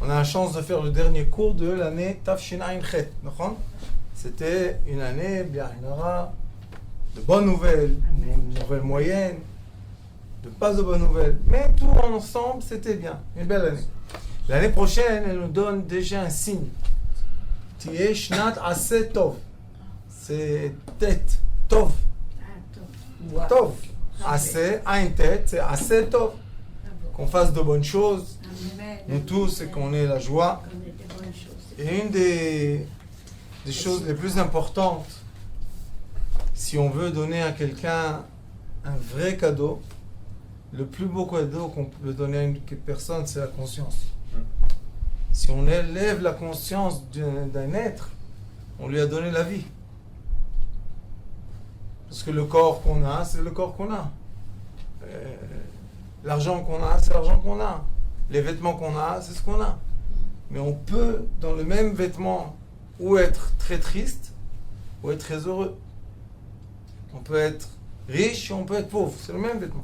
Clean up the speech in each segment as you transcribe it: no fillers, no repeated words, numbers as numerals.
On a la chance de faire le dernier cours de l'année Tafshin Ain Chet. C'était une année, bien, de bonnes nouvelles, une nouvelle moyenne, de pas de bonnes nouvelles. Mais tout ensemble, c'était bien. Une belle année. L'année prochaine, elle nous donne déjà un signe. Tiye Shnat Aseh Tov. C'est tête. Tov. Tov. Aseh, Ain tête, c'est Aseh Tov. Qu'on fasse de bonnes choses. Nous tous, c'est qu'on ait la joie. Et une des choses les plus importantes, si on veut donner à quelqu'un un vrai cadeau, le plus beau cadeau qu'on peut donner à une personne, c'est la conscience. Si on élève la conscience d'un être, on lui a donné la vie. Parce que le corps qu'on a, c'est le corps qu'on a. L'argent qu'on a, c'est l'argent qu'on a. Les vêtements qu'on a, c'est ce qu'on a. Mais on peut, dans le même vêtement, ou être très triste, ou être très heureux. On peut être riche, ou on peut être pauvre. C'est le même vêtement.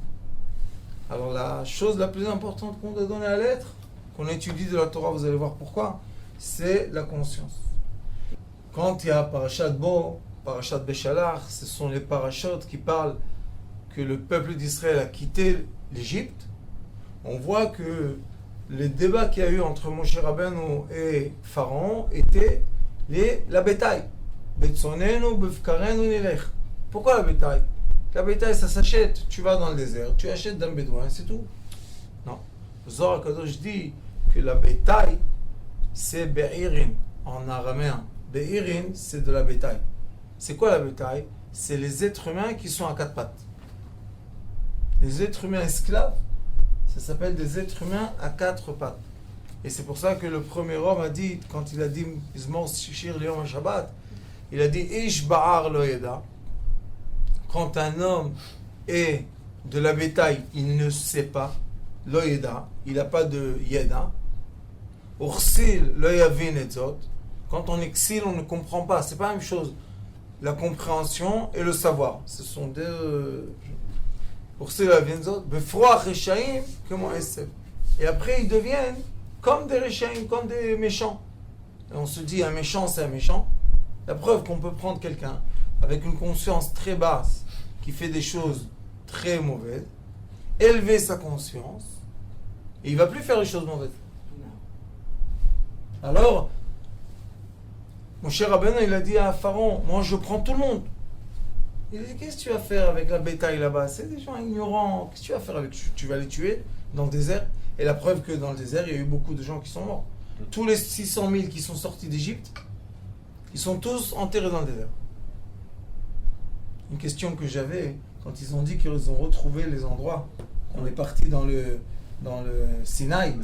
Alors la chose la plus importante qu'on doit donner à l'être, qu'on étudie de la Torah, vous allez voir pourquoi, c'est la conscience. Quand il y a Parashat Bo, Parashat Beshalach, ce sont les parachutes qui parlent que le peuple d'Israël a quitté l'Égypte. On voit que les débats qu'il y a eu entre Moshe Rabbeinu et Pharaon étaient la bétail. Betzonenu, befkarenu nilech. Pourquoi la bétail? La bétail, ça s'achète. Tu vas dans le désert, tu achètes d'un bédouin, c'est tout. Non. Zohar Kadosh dit que la bétail, c'est be'irin en araméen. Be'irin, c'est de la bétail. C'est quoi la bétail? C'est les êtres humains qui sont à quatre pattes. Les êtres humains esclaves, ça s'appelle des êtres humains à quatre pattes. Et c'est pour ça que le premier homme a dit, quand il a dit Mizmor Shir Liyom Shabbat, il a dit Ish Ba'ar Lo Yeda. Quand un homme est de la bétail, il ne sait pas, Lo Yeda, il n'a pas de Yeda. Ursil Lo Yavin Etzot. Quand on exile, on ne comprend pas. C'est pas la même chose. La compréhension et le savoir. Ce sont deux. Ursil Lo Yavin Etzot. Befroach Reshaim, comment Eseb. Et après, ils deviennent comme des Reshaim, comme des méchants. Et on se dit, un méchant, c'est un méchant. La preuve qu'on peut prendre quelqu'un avec une conscience très basse, qui fait des choses très mauvaises, élever sa conscience, et il ne va plus faire les choses mauvaises. Alors, mon cher Rabbeinu, il a dit à Pharaon, moi je prends tout le monde. Il a dit, qu'est-ce que tu vas faire avec la bétail là-bas? C'est des gens ignorants. Qu'est-ce que tu vas faire avec? Tu vas les tuer dans le désert? Et la preuve que dans le désert, il y a eu beaucoup de gens qui sont morts. Tous les 600 000 qui sont sortis d'Égypte, ils sont tous enterrés dans le désert. Une question que j'avais, quand ils ont dit qu'ils ont retrouvé les endroits, on est parti dans le Sinaï,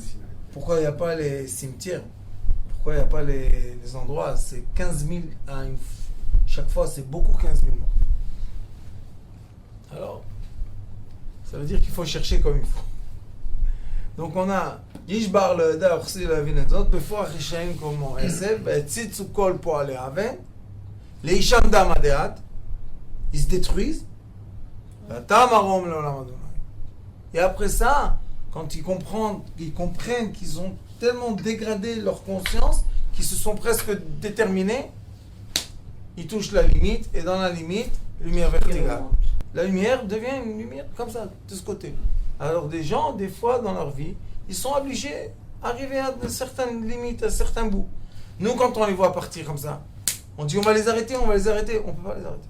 pourquoi il n'y a pas les cimetières? Pourquoi il n'y a pas les endroits? C'est 15 000 chaque fois, c'est beaucoup 15 000 morts. Alors, ça veut dire qu'il faut chercher comme il faut. Donc on a Yishbar le da ursi la vinezot before Rishaim comment Eseb tzitzu kol poale aven leisham dam adeat, ils se détruisent. Et après ça, quand ils comprennent qu'ils ont tellement dégradé leur conscience qu'ils se sont presque déterminés, ils touchent la limite, et dans la limite, lumière verticale. La lumière devient une lumière comme ça, de ce côté. Alors des gens, des fois dans leur vie, ils sont obligés d'arriver à certaines limites, à certains bouts. Nous, quand on les voit partir comme ça, on dit on va les arrêter, on ne peut pas les arrêter.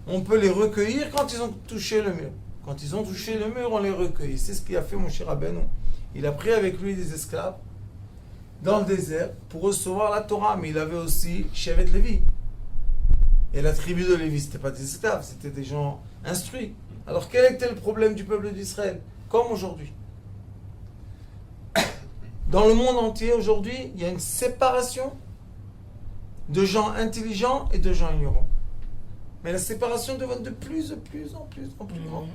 On peut les recueillir quand ils ont touché le mur. Quand ils ont touché le mur, on les recueille. C'est ce qu'il a fait mon cher Rabbeinu. Il a pris avec lui des esclaves dans le désert pour recevoir la Torah, mais il avait aussi Shevet Lévi. Et la tribu de Lévi, ce n'était pas des esclaves, c'était des gens instruits. Alors quel était le problème du peuple d'Israël? Comme aujourd'hui. Dans le monde entier, aujourd'hui, il y a une séparation de gens intelligents et de gens ignorants. Mais la séparation devient de plus en plus grande.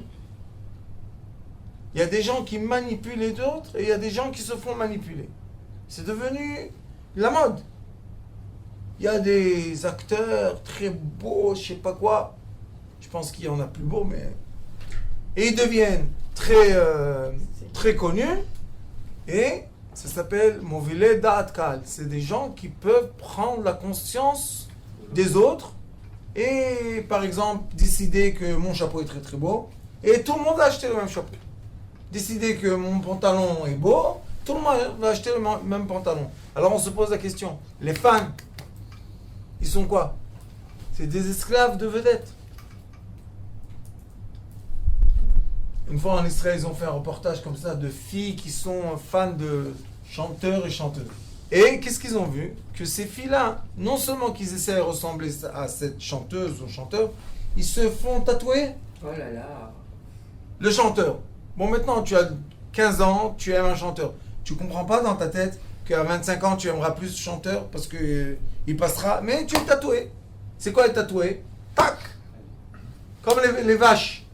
Il y a des gens qui manipulent les autres et il y a des gens qui se font manipuler. C'est devenu la mode. Il y a des acteurs très beaux, je sais pas quoi. Je pense qu'il y en a plus beaux, mais... Et ils deviennent très connus et Ça s'appelle Movile Da'at Kal. C'est des gens qui peuvent prendre la conscience des autres et, par exemple, décider que mon chapeau est très très beau et tout le monde va acheter le même chapeau. Décider que mon pantalon est beau, tout le monde va acheter le même pantalon. Alors on se pose la question, les fans, ils sont quoi? C'est des esclaves de vedettes. Une fois en Israël, ils ont fait un reportage comme ça de filles qui sont fans de chanteurs et chanteuses. Et qu'est-ce qu'ils ont vu? Que ces filles-là, non seulement qu'ils essaient de ressembler à cette chanteuse ou chanteur, ils se font tatouer le chanteur. Bon, maintenant, tu as 15 ans, tu aimes un chanteur. Tu comprends pas dans ta tête qu'à 25 ans, tu aimeras plus ce chanteur parce que il passera. Mais tu es tatoué. C'est quoi être tatoué? Tac! Comme les vaches.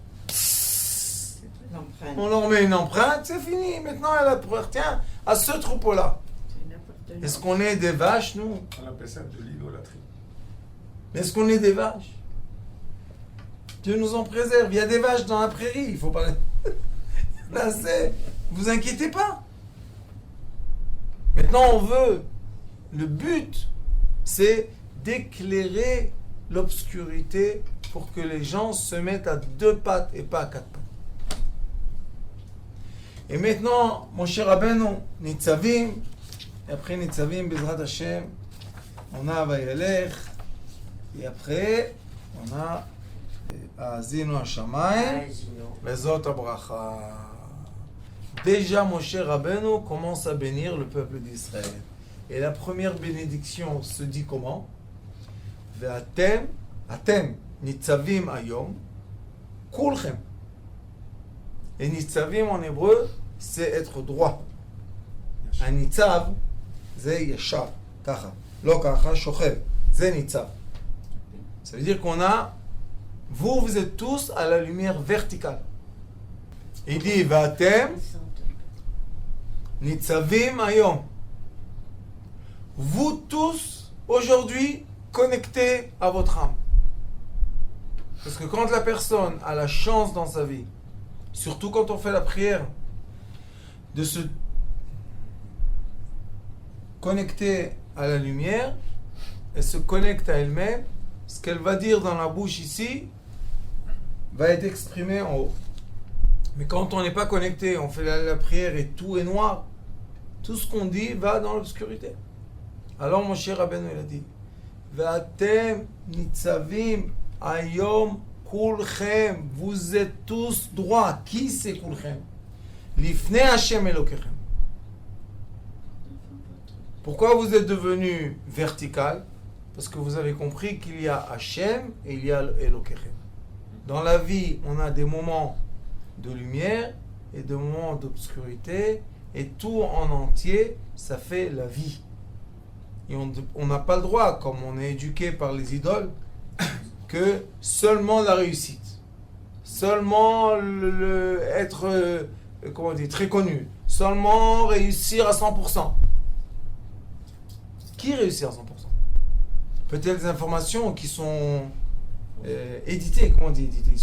On leur met une empreinte, c'est fini. Maintenant, elle appartient à ce troupeau-là. Est-ce qu'on est des vaches, nous? On appelle ça de l'idolâtrie. Est-ce qu'on est des vaches? Dieu nous en préserve. Il y a des vaches dans la prairie. Il faut pas... Là, c'est... Vous inquiétez pas. Maintenant, on veut... Le but, c'est d'éclairer l'obscurité pour que les gens se mettent à 2 pattes et pas à 4 pattes. Et maintenant, mon cher Rabbeinu, Nitzavim, et après Nitzavim, Bezrat Hashem, on a Vayelech, et après, on a Azinu Hashamayim, Bezot Abracha. Déjà, mon cher Rabbeinu commence à bénir le peuple d'Israël. Et la première bénédiction se dit comment? Ve'atem, atem, nitzavim ayom, kulchem. Et nitzavim en hébreu, c'est être droit. Un nitzav, c'est yashar, kacha. Lo kacha, shochev. C'est nitzav. Ça veut dire qu'on a, vous êtes tous à la lumière verticale. Il dit, ve'atem, nitzavim ayom. Vous tous, aujourd'hui, connectés à votre âme. Parce que quand la personne a la chance dans sa vie, surtout quand on fait la prière, de se connecter à la lumière, elle se connecte à elle-même, ce qu'elle va dire dans la bouche ici, va être exprimé en haut. Mais quand on n'est pas connecté, on fait la prière et tout est noir, tout ce qu'on dit va dans l'obscurité. Alors mon cher Rabbeinu il a dit V'atem nitzavim ayom kulchem. Vous êtes tous droits. Qui c'est kulchem? Lifnei Hashem Elokechem. Pourquoi vous êtes devenu vertical? Parce que vous avez compris qu'il y a Hashem et il y a Elokechem. Dans la vie, on a des moments de lumière et des moments d'obscurité, et tout en entier, ça fait la vie. Et on n'a pas le droit, comme on est éduqué par les idoles, que seulement la réussite, seulement être comment dire, très connu, seulement réussir à 100%. Qui réussit à 100%? Peut-être des informations qui sont éditées, comment on dit éditées.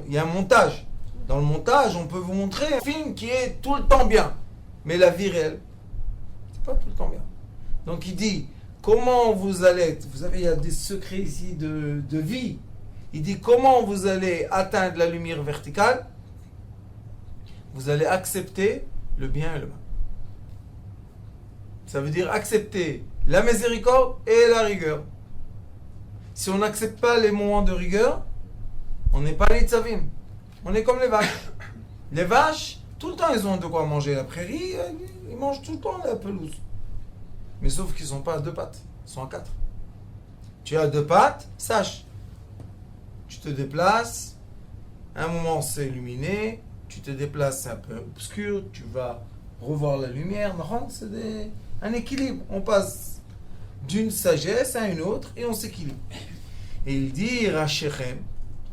Il y a un montage. Dans le montage, on peut vous montrer un film qui est tout le temps bien. Mais la vie réelle, c'est pas tout le temps bien. Donc il dit, comment vous allez, vous savez, il y a des secrets ici de vie. Il dit, comment vous allez atteindre la lumière verticale? Vous allez accepter le bien et le mal. Ça veut dire accepter la miséricorde et la rigueur. Si on n'accepte pas les moments de rigueur, on n'est pas les tzavim. On est comme les vaches. Les vaches, tout le temps, ils ont de quoi manger. La prairie, ils mangent tout le temps la pelouse. Mais sauf qu'ils ne sont pas à 2 pattes, ils sont à 4. Tu as 2 pattes, sache. Tu te déplaces, à un moment c'est illuminé, tu te déplaces, c'est un peu obscur, tu vas revoir la lumière. Non, c'est un équilibre. On passe d'une sagesse à une autre et on s'équilibre. Et il dit Rachechem,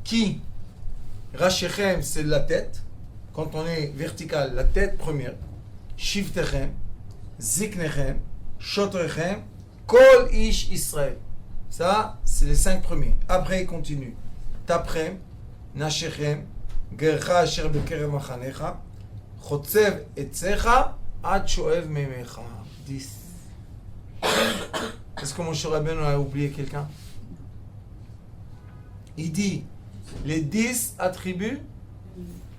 qui? Rachechem, c'est la tête. Quand on est vertical, la tête première. Shiftechem, Ziknechem, Shotrechem, Kol Ish Israël. Ça, c'est les 5 premiers. Après, il continue. Taprem, Nashechem, Gercha Asher Bekerev Machanecha, Chotzev Etzecha, Ad shoev memecha. 10. Est-ce que mon cher Rabbeinu a oublié quelqu'un? Il dit les 10 attributs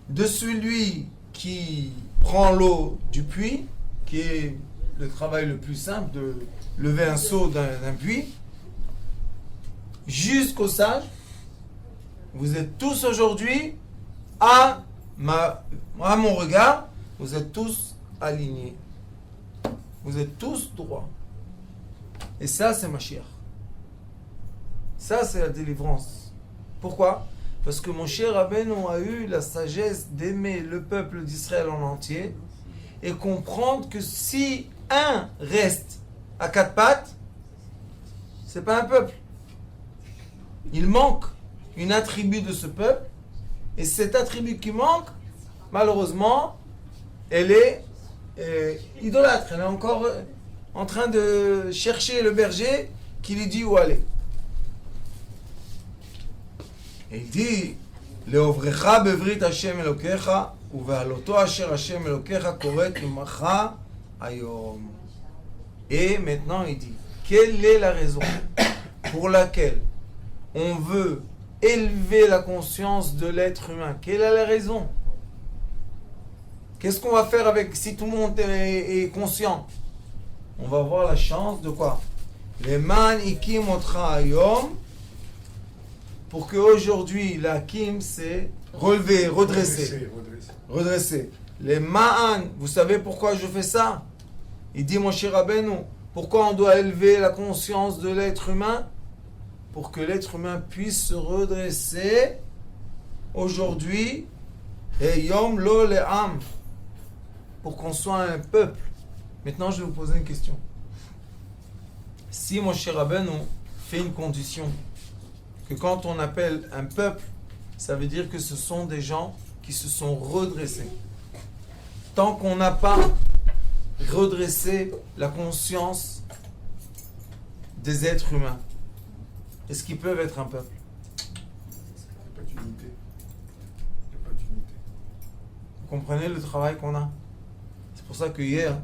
de celui qui prend l'eau du puits, qui est le travail le plus simple de lever un seau d'un puits, jusqu'au sage. Vous êtes tous aujourd'hui à mon regard, vous êtes tous alignés. Vous êtes tous droits. Et ça, c'est Mashiach. Ça, c'est la délivrance. Pourquoi? Parce que mon cher Rabbeinu a eu la sagesse d'aimer le peuple d'Israël en entier et comprendre que si un reste à 4 pattes, c'est pas un peuple. Il manque une attribut de ce peuple, et cet attribut qui manque, malheureusement, elle est idolâtre. Elle est encore en train de chercher le berger qui lui dit où aller. Et il dit, Leovrecha bevrit Hashem Elokecha, uve'aloto asher Hashem Elokecha koret imacha hayom. Et maintenant il dit, quelle est la raison pour laquelle on veut élever la conscience de l'être humain? Quelle est la raison? Qu'est-ce qu'on va faire avec si tout le monde est conscient? On va avoir la chance de quoi? Les man ikim otra hayom, pour qu'aujourd'hui la kim c'est relever, redresser. Les ma'an, vous savez pourquoi je fais ça? Il dit mon cher Rabbeinu, pourquoi on doit élever la conscience de l'être humain? Pour que l'être humain puisse se redresser aujourd'hui, et yom lo le'am, pour qu'on soit un peuple. Maintenant, je vais vous poser une question. Si mon cher Rabbeinu fait une condition, que quand on appelle un peuple, ça veut dire que ce sont des gens qui se sont redressés. Tant qu'on n'a pas redressé la conscience des êtres humains, est-ce qu'ils peuvent être un peuple? Il n'y a pas d'unité. Il n'y a pas d'unité. Vous comprenez le travail qu'on a? C'est pour ça que hier,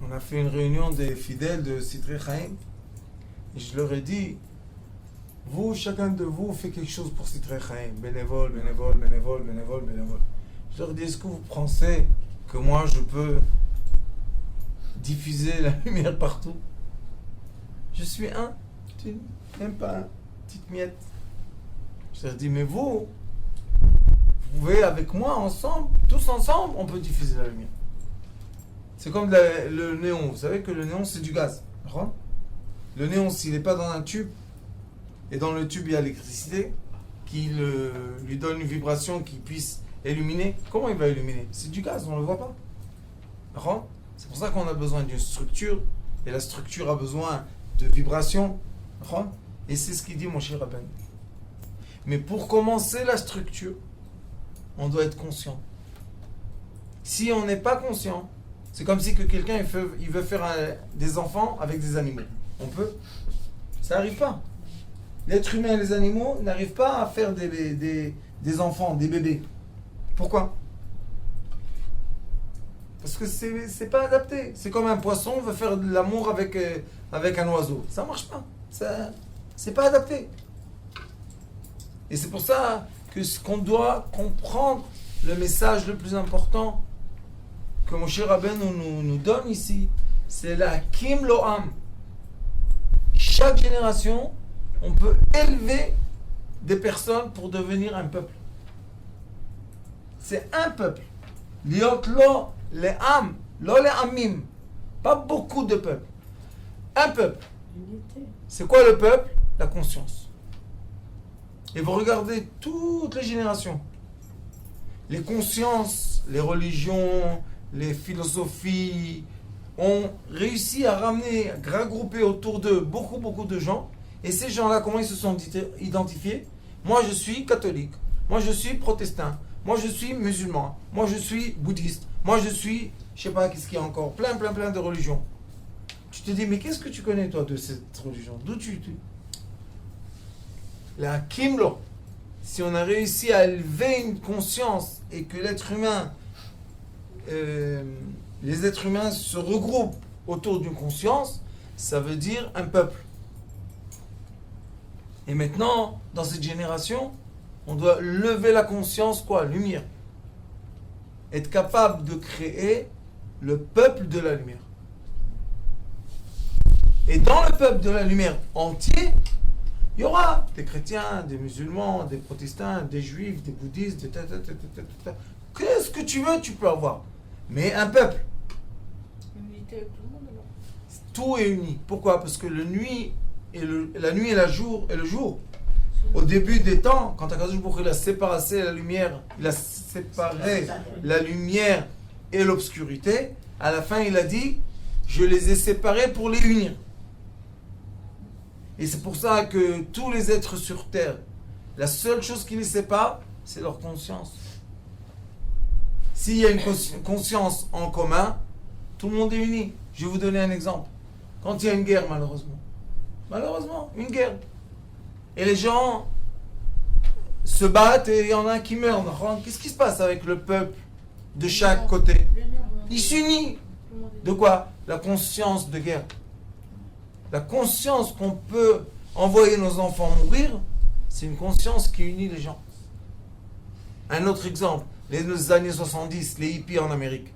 on a fait une réunion des fidèles de Sitrei Chaim. Et je leur ai dit, vous, chacun de vous fait quelque chose pour Sitrei Chaim. Bénévole. Je leur ai dit, est-ce que vous pensez que moi, je peux diffuser la lumière partout? Je suis un. Tu n'aimes pas un. Petite miette. Je leur ai dit, mais vous pouvez avec moi, ensemble, tous ensemble, on peut diffuser la lumière. C'est comme le néon. Vous savez que le néon, c'est du gaz. Le néon, s'il n'est pas dans un tube, et dans le tube, il y a l'électricité qui lui donne une vibration qui puisse illuminer, comment il va illuminer? C'est du gaz, on ne le voit pas. C'est pour ça qu'on a besoin d'une structure, et la structure a besoin de vibration. Et c'est ce qu'il dit mon cher Rabbeinu. Mais pour commencer la structure, on doit être conscient. Si on n'est pas conscient, c'est comme si que quelqu'un il veut faire des enfants avec des animaux. On peut? Ça n'arrive pas. L'être humain et les animaux n'arrivent pas à faire des enfants, des bébés. Pourquoi? Parce que c'est pas adapté. C'est comme un poisson veut faire de l'amour avec un oiseau. Ça marche pas. C'est pas adapté. Et c'est pour ça qu'on doit comprendre le message le plus important que mon cher Rabbeinu nous donne ici. C'est la Kim Lo'am. Chaque génération, on peut élever des personnes pour devenir un peuple. C'est un peuple. Liot lo le'am, lo le'amim. Pas beaucoup de peuples. Un peuple. C'est quoi le peuple? La conscience. Et vous regardez toutes les générations. Les consciences, les religions, les philosophies ont réussi à ramener, à regrouper autour d'eux beaucoup de gens. Et ces gens-là, comment ils se sont identifiés? Moi, je suis catholique. Moi, je suis protestant. Moi, je suis musulman. Moi, je suis bouddhiste. Moi, je suis, je sais pas, qu'est-ce qu'il y a encore? Plein de religions. Tu te dis, mais qu'est-ce que tu connais, toi, de cette religion? D'où tu... La Kimlo. Si on a réussi à élever une conscience et que l'être humain les êtres humains se regroupent autour d'une conscience, ça veut dire un peuple. Et maintenant, dans cette génération, on doit lever la conscience, quoi? Lumière. Être capable de créer le peuple de la lumière. Et dans le peuple de la lumière entier, il y aura des chrétiens, des musulmans, des protestants, des juifs, des bouddhistes, des qu'est-ce que tu veux, tu peux avoir. Mais un peuple. Unité avec tout le monde alors. Tout est uni. Pourquoi? Parce que la nuit et le jour. Au début des temps, quand Akadosh Baruch Hu, il a séparé la lumière, il a séparé la lumière et l'obscurité, à la fin il a dit, je les ai séparés pour les unir. Et c'est pour ça que tous les êtres sur terre, la seule chose qui les sépare, c'est leur conscience. S'il y a une conscience en commun, tout le monde est uni. Je vais vous donner un exemple. Quand il y a une guerre, malheureusement, une guerre. Et les gens se battent et il y en a un qui meurt. Qu'est-ce qui se passe avec le peuple de chaque côté? Il s'unit. De quoi? La conscience de guerre. La conscience qu'on peut envoyer nos enfants mourir, c'est une conscience qui unit les gens. Un autre exemple, les années 70, les hippies en Amérique.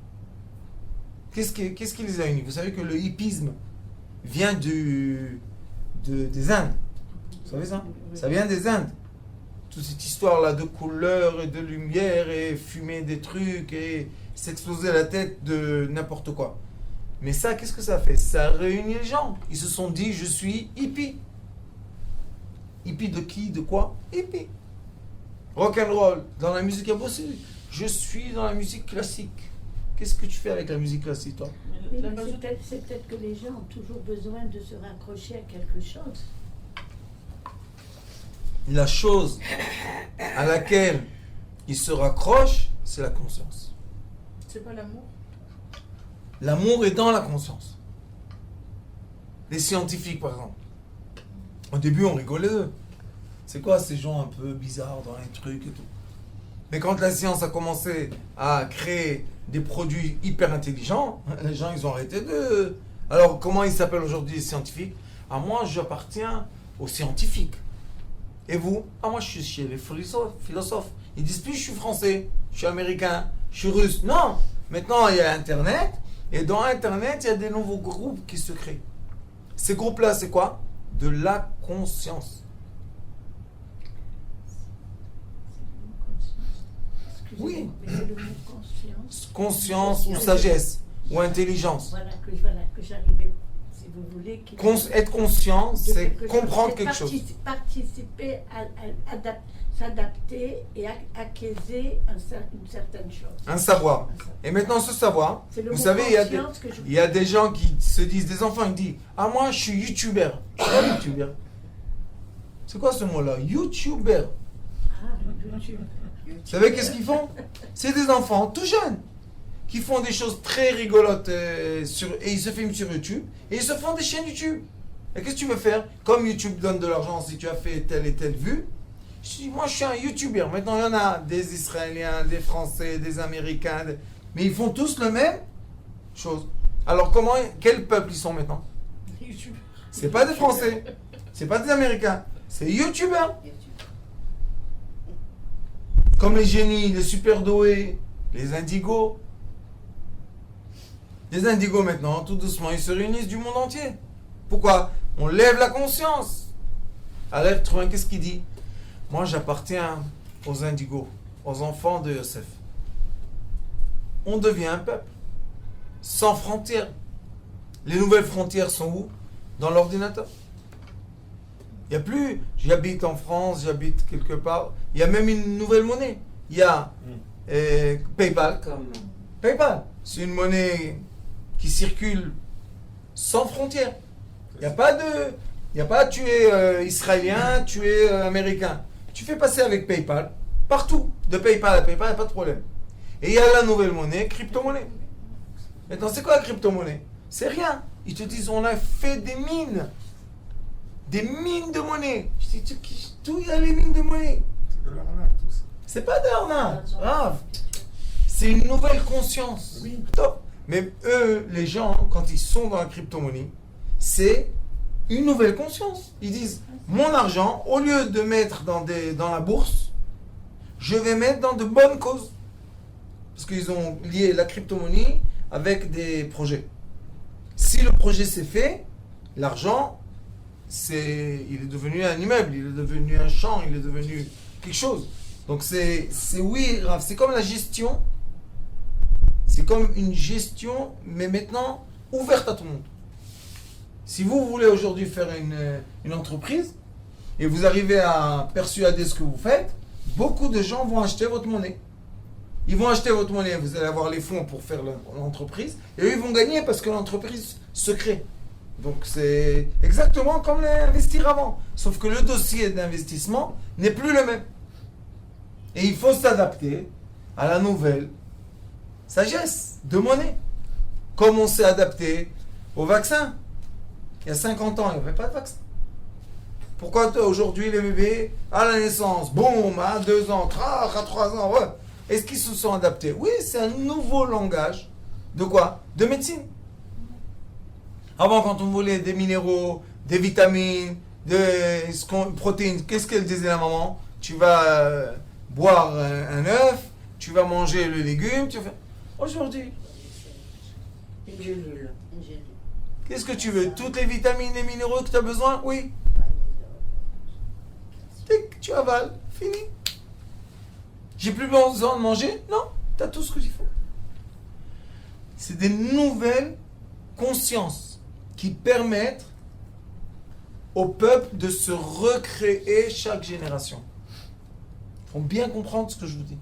Qu'est-ce qui les a unis? Vous savez que le hippisme vient des Indes. Vous savez ça? Ça vient des Indes. Toute cette histoire-là de couleurs et de lumière et fumer des trucs et s'exploser la tête de n'importe quoi. Mais ça, qu'est-ce que ça fait? Ça réunit les gens. Ils se sont dit, je suis hippie. Hippie de qui? De quoi? Hippie. Rock'n'roll. Dans la musique, il y a aussi. Je suis dans la musique classique. Qu'est-ce que tu fais avec la musique classique, toi? Oui, c'est peut-être que les gens ont toujours besoin de se raccrocher à quelque chose. La chose à laquelle ils se raccrochent, c'est la conscience. C'est pas l'amour? L'amour est dans la conscience. Les scientifiques, par exemple. Au début, on rigolait d'eux. C'est quoi ces gens un peu bizarres dans les trucs et tout? Mais quand la science a commencé à créer des produits hyper intelligents, les gens, ils ont arrêté de... Alors, comment ils s'appellent aujourd'hui, les scientifiques? Ah, moi, j'appartiens aux scientifiques. Et vous? Ah, moi, je suis chez les philosophes. Ils disent plus, je suis français, je suis américain, je suis russe. Non! Maintenant, il y a Internet. Et dans Internet, il y a des nouveaux groupes qui se créent. Ces groupes-là, c'est quoi? De la conscience. Oui. Mais c'est le mot conscience. Conscience ou sagesse ou intelligence. Voilà que j'arrivais, si vous voulez. Être conscient, c'est comprendre quelque chose. Participer à s'adapter et acquérir une certaine chose. Un savoir. Et maintenant, ce savoir, vous savez, il y a des gens qui se disent, des enfants, ils disent, ah, moi, je suis youtubeur. YouTuber. C'est quoi ce mot-là? Youtuber. Ah, YouTube. Vous savez qu'est-ce qu'ils font? C'est des enfants tout jeunes qui font des choses très rigolotes et ils se filment sur YouTube et ils se font des chaînes YouTube. Et qu'est-ce que tu veux faire? Comme YouTube donne de l'argent si tu as fait telle et telle vue, moi je suis un YouTuber. Maintenant il y en a des Israéliens, des Français, des Américains, mais ils font tous la même chose. Alors quel peuple ils sont maintenant? C'est pas des Français, c'est pas des Américains, c'est YouTubers. Comme les génies, les super doués, les indigos. Les indigos maintenant, tout doucement, ils se réunissent du monde entier. Pourquoi? On lève la conscience. Alors, l'être humain, qu'est-ce qu'il dit? Moi, j'appartiens aux indigos, aux enfants de Yosef. On devient un peuple, sans frontières. Les nouvelles frontières sont où? Dans l'ordinateur. Il n'y a plus, j'habite en France, j'habite quelque part. Il y a même une nouvelle monnaie. Il y a PayPal. PayPal, c'est une monnaie qui circule sans frontières. Il n'y a pas tu es israélien, tu es américain. Tu fais passer avec PayPal, partout. De PayPal à PayPal, il n'y a pas de problème. Et il y a la nouvelle monnaie, crypto-monnaie. Maintenant, c'est quoi la crypto-monnaie? C'est rien. Ils te disent, on a fait des mines. Des mines de monnaie. Je dis, tout il y a les mines de monnaie. C'est de l'arnaque, tout ça. C'est pas de l'arnaque. Grave. C'est une nouvelle conscience. Oui. Top. Mais eux, les gens, quand ils sont dans la crypto-monnaie, c'est une nouvelle conscience. Ils disent, mon argent, au lieu de mettre dans la bourse, je vais mettre dans de bonnes causes. Parce qu'ils ont lié la crypto-monnaie avec des projets. Si le projet s'est fait, l'argent, il est devenu un immeuble, il est devenu un champ, il est devenu quelque chose. Donc oui, Rav, c'est comme la gestion. C'est comme une gestion, mais maintenant ouverte à tout le monde. Si vous voulez aujourd'hui faire une entreprise et vous arrivez à persuader ce que vous faites, beaucoup de gens vont acheter votre monnaie. Ils vont acheter votre monnaie, vous allez avoir les fonds pour faire l'entreprise, et eux ils vont gagner parce que l'entreprise se crée. Donc c'est exactement comme investir avant. Sauf que le dossier d'investissement n'est plus le même. Et il faut s'adapter à la nouvelle sagesse de monnaie. Comme on s'est adapté au vaccin. Il y a 50 ans, il n'y avait pas de vaccin. Pourquoi aujourd'hui les bébés, à la naissance, boum, à 2 ans, à 3 ans, ouais. Est-ce qu'ils se sont adaptés? Oui, c'est un nouveau langage. De quoi? De médecine. Avant, quand on voulait des minéraux, des vitamines, des protéines, qu'est-ce qu'elle disait la maman? Tu vas boire un œuf, tu vas manger le légume, tu vas... Aujourd'hui, Une gélule. qu'est-ce que tu veux? Toutes les vitamines et minéraux que tu as besoin? Oui. Tic, tu avales, fini. J'ai plus besoin de manger? Non, tu as tout ce qu'il faut. C'est des nouvelles consciences qui permettent au peuple de se recréer chaque génération. Il faut bien comprendre ce que je vous dis.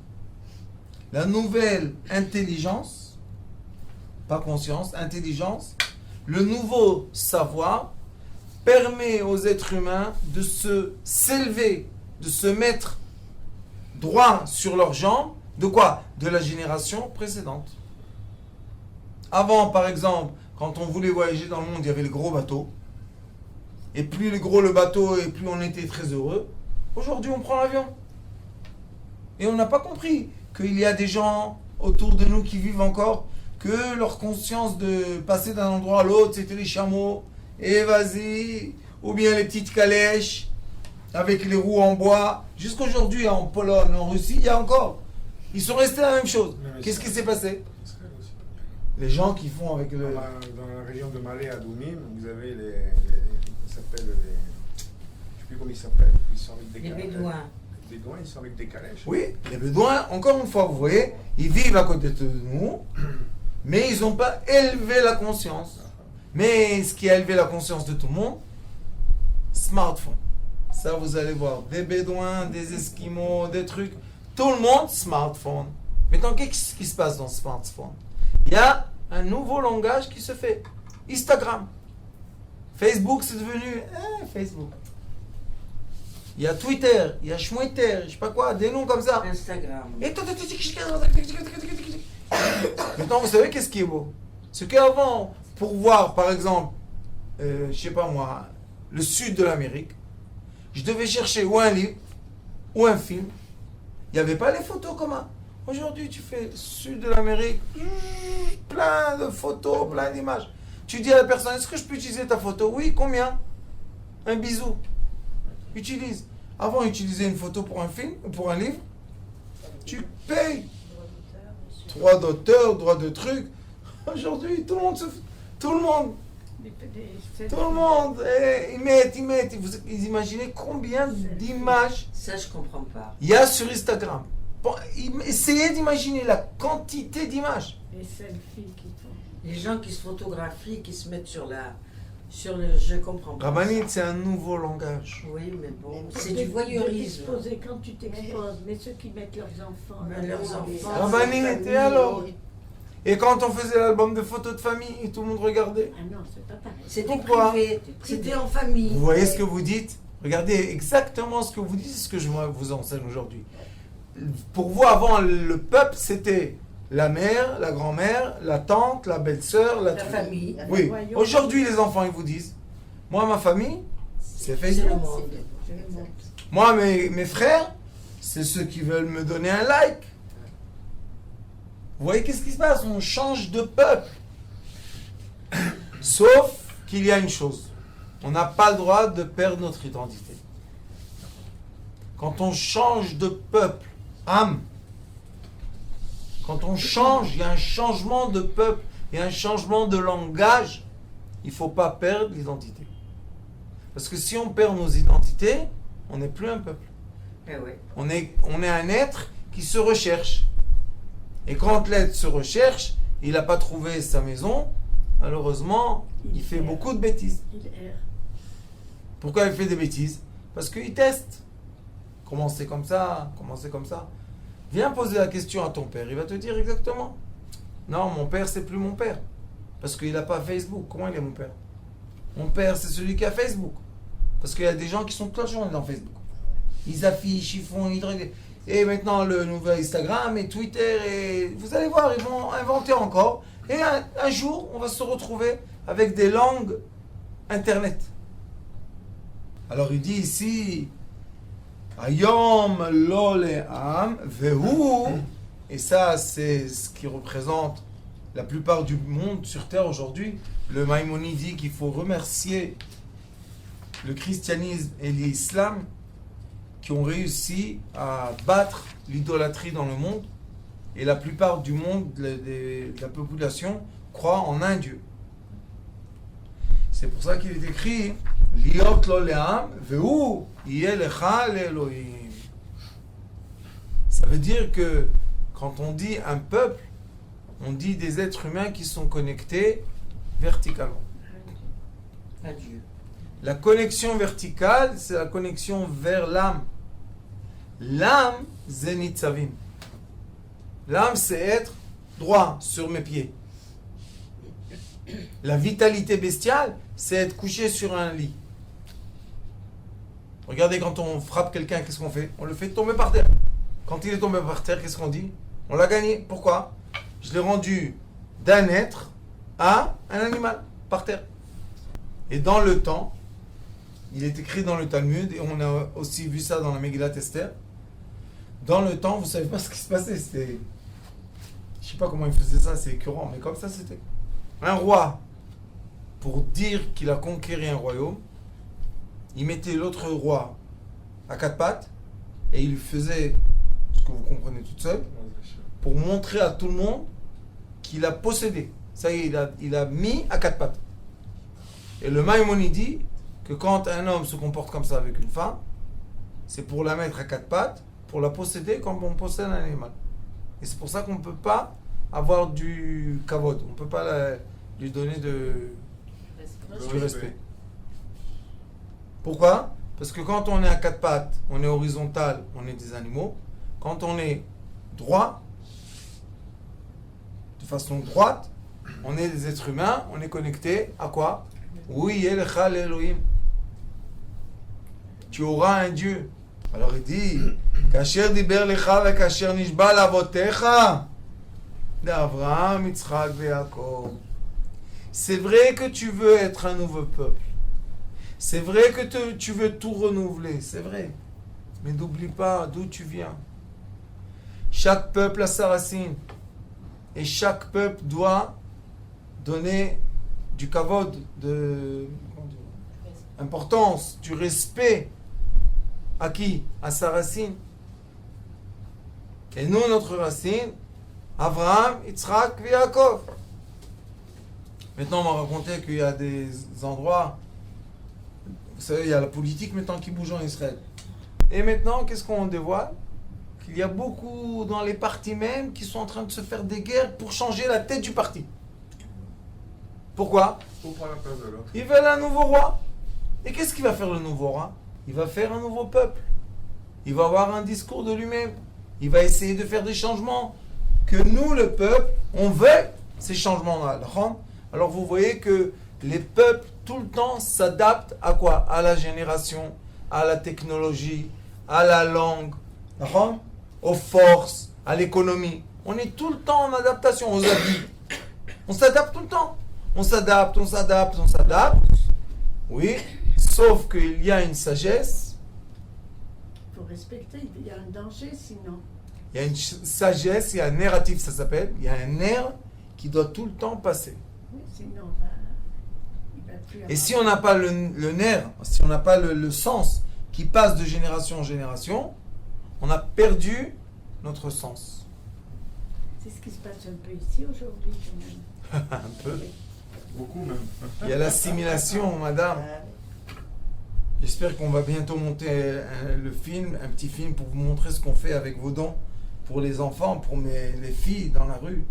La nouvelle intelligence, pas conscience, intelligence, le nouveau savoir permet aux êtres humains de s'élever, de se mettre droit sur leurs jambes, de quoi? De la génération précédente. Avant, par exemple, quand on voulait voyager dans le monde, il y avait les gros bateaux. Et plus le gros le bateau, et plus on était très heureux. Aujourd'hui, on prend l'avion. Et on n'a pas compris qu'il y a des gens autour de nous qui vivent encore, que leur conscience de passer d'un endroit à l'autre, c'était les chameaux, et vas-y, ou bien les petites calèches, avec les roues en bois. Jusqu'aujourd'hui, en Pologne, en Russie, il y a encore. Ils sont restés à la même chose. Qu'est-ce qui s'est passé? Les gens qui font avec le... Dans la région de Malé à Doumim, vous avez ils s'appellent je sais plus comment ils s'appellent. Ils sont avec des Les calèches. Bédouins. Les Bédouins, ils sont avec des calèches. Oui, les Bédouins, encore une fois, vous voyez, ils vivent à côté de nous, mais ils n'ont pas élevé la conscience. Mais ce qui a élevé la conscience de tout le monde, smartphone. Ça, vous allez voir, des Bédouins, des Esquimaux, des trucs. Tout le monde, smartphone. Maintenant, qu'est-ce qui se passe dans le smartphone? Il y a un nouveau langage qui se fait. Instagram. Facebook, c'est devenu Facebook. Il y a Twitter, il y a Schmwitter, je sais pas quoi, des noms comme ça. Instagram. Et maintenant, vous savez qu'est-ce qui est beau? C'est qu'avant, pour voir, par exemple, je sais pas moi, le sud de l'Amérique, je devais chercher ou un livre, ou un film. Il n'y avait pas les photos communes. Aujourd'hui, tu fais sud de l'Amérique, plein de photos, plein d'images. Tu dis à la personne, est-ce que je peux utiliser ta photo? Oui, combien? Un bisou. Utilise. Avant, utiliser une photo pour un film, pour un livre, tu payes. Droit d'auteur, droit de truc. Aujourd'hui, tout le monde tout le monde, ils mettent. Vous imaginez combien d'images Ça, je comprends pas. il y a sur Instagram? Bon, essayez d'imaginer la quantité d'images. Les selfies qui font. Les gens qui se photographient, qui se mettent sur le... Je comprends pas. Rabanit, c'est un nouveau langage. Oui, mais bon, Mais c'est de- du de voyeurisme. t'exposer quand tu t'exposes, mais ceux qui mettent leurs enfants. Mais leurs enfants, Rabanit, et alors? Et quand on faisait l'album de photos de famille, et tout le monde regardait. Ah non, c'est pas pareil. C'était Pourquoi? privé, c'était en famille. Vous voyez ce que vous dites? Regardez exactement ce que vous dites, ce que je vous enseigne aujourd'hui. Pour vous, avant, le peuple, c'était la mère, la grand-mère, la tante, la belle-sœur, La famille. Oui. Aujourd'hui, les enfants, ils vous disent, moi, ma famille, c'est C'est le Facebook. monde. C'est le monde. Moi, mes frères, c'est ceux qui veulent me donner un like. Vous voyez qu'est-ce qui se passe? On change de peuple. Sauf qu'il y a une chose. On n'a pas le droit de perdre notre identité. Quand on change de peuple, âme, quand on change, il y a un changement de peuple, il y a un changement de langage, il ne faut pas perdre l'identité. Parce que si on perd nos identités, on n'est plus un peuple. Eh oui. On est un être qui se recherche. Et quand l'être se recherche, il n'a pas trouvé sa maison, malheureusement, il fait beaucoup de bêtises. Il erre. Pourquoi il fait des bêtises? Parce qu'il teste. Comment c'est comme ça? Comment c'est comme ça? Viens poser la question à ton père, il va te dire exactement. Non, mon père, c'est plus mon père. Parce qu'il n'a pas Facebook. Comment il est mon père? Mon père, c'est celui qui a Facebook. Parce qu'il y a des gens qui sont toute la journée dans Facebook. Ils affichent, ils font, ils draguent. Et maintenant, le nouvel Instagram et Twitter, et vous allez voir, ils vont inventer encore. Et un jour, on va se retrouver avec des langues Internet. Alors il dit ici, Ayom lo le'am vehu, et ça c'est ce qui représente la plupart du monde sur terre aujourd'hui. Le Maïmonide dit qu'il faut remercier le christianisme et l'islam qui ont réussi à battre l'idolâtrie dans le monde, et la plupart du monde, de la population, croit en un Dieu. C'est pour ça qu'il est écrit Liot lo le'am vehu yeh lecha le'Elohim. Ça veut dire que quand on dit un peuple, on dit des êtres humains qui sont connectés verticalement. Adieu. La connexion verticale, c'est la connexion vers l'âme. L'âme, c'est nitzavim. L'âme, c'est être droit sur mes pieds. La vitalité bestiale, c'est être couché sur un lit. Regardez, quand on frappe quelqu'un, qu'est-ce qu'on fait? On le fait tomber par terre. Quand il est tombé par terre, qu'est-ce qu'on dit? On l'a gagné. Pourquoi? Je l'ai rendu d'un être à un animal, par terre. Et dans le temps, il est écrit dans le Talmud, et on a aussi vu ça dans la Megillat Esther. Dans le temps, vous ne savez pas ce qui se passait. C'était, je ne sais pas comment il faisait ça, c'est écœurant, mais comme ça c'était. Un roi, pour dire qu'il a conquéri un royaume, il mettait l'autre roi à quatre pattes et il lui faisait, ce que vous comprenez toute seule, pour montrer à tout le monde qu'il a possédé. Ça y est, il a mis à quatre pattes. Et le Maïmonide dit que quand un homme se comporte comme ça avec une femme, c'est pour la mettre à quatre pattes, pour la posséder comme on possède un animal. Et c'est pour ça qu'on ne peut pas avoir du kavod, on ne peut pas lui donner du respect. Pourquoi? Parce que quand on est à quatre pattes, on est horizontal, on est des animaux. Quand on est droit, de façon droite, on est des êtres humains, on est connecté à quoi? Oui, Elecha l'Elohim. Tu auras un Dieu. Alors il dit, Kasher diber lecha ve kasher nishba lavotecha d'Avraham, Yitzhak ve Yaakov. C'est vrai que tu veux être un nouveau peuple. C'est vrai que tu veux tout renouveler. C'est vrai. Mais n'oublie pas d'où tu viens. Chaque peuple a sa racine. Et chaque peuple doit donner du kavod, de importance, du respect. À qui? À sa racine. Et nous, notre racine, Avraham, Yitzhak et Yaakov. Maintenant, on va raconter qu'il y a des endroits, vous savez, il y a la politique maintenant qui bouge en Israël. Et maintenant, qu'est-ce qu'on dévoile? Qu'il y a beaucoup dans les partis même qui sont en train de se faire des guerres pour changer la tête du parti. Pourquoi? Pour prendre la place de l'autre. Ils veulent un nouveau roi. Et qu'est-ce qu'il va faire le nouveau roi? Il va faire un nouveau peuple. Il va avoir un discours de lui-même. Il va essayer de faire des changements. Que nous, le peuple, on veut ces changements-là. Alors vous voyez que les peuples, tout le temps, s'adaptent à quoi? À la génération, à la technologie, à la langue, aux forces, à l'économie. On est tout le temps en adaptation, aux habits. On s'adapte tout le temps. On s'adapte. Oui. Sauf qu'il y a une sagesse. Il faut respecter, il y a un danger sinon. Il y a une sagesse, il y a un narratif, ça s'appelle. Il y a un nerf qui doit tout le temps passer. Oui, sinon, il va plus Et avoir- si on n'a pas le nerf, si on n'a pas le sens qui passe de génération en génération, on a perdu notre sens. C'est ce qui se passe un peu ici aujourd'hui, quand même. Un peu. Beaucoup même. Il y a l'assimilation, madame. J'espère qu'on va bientôt monter le film, un petit film pour vous montrer ce qu'on fait avec vos dons pour les enfants, pour les filles dans la rue.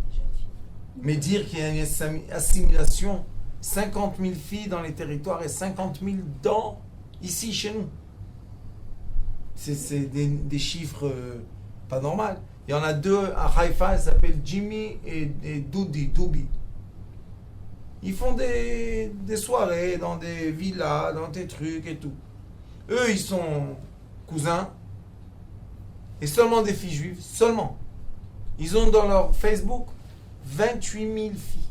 Mais dire qu'il y a une assimilation, 50 000 filles dans les territoires et 50 000 dents ici chez nous. C'est des chiffres pas normaux. Il y en a deux à Haïfa, ils s'appellent Jimmy et Doubi. Ils font des soirées dans des villas, dans des trucs et tout. Eux, ils sont cousins. Et seulement des filles juives. Seulement. Ils ont dans leur Facebook 28 000 filles.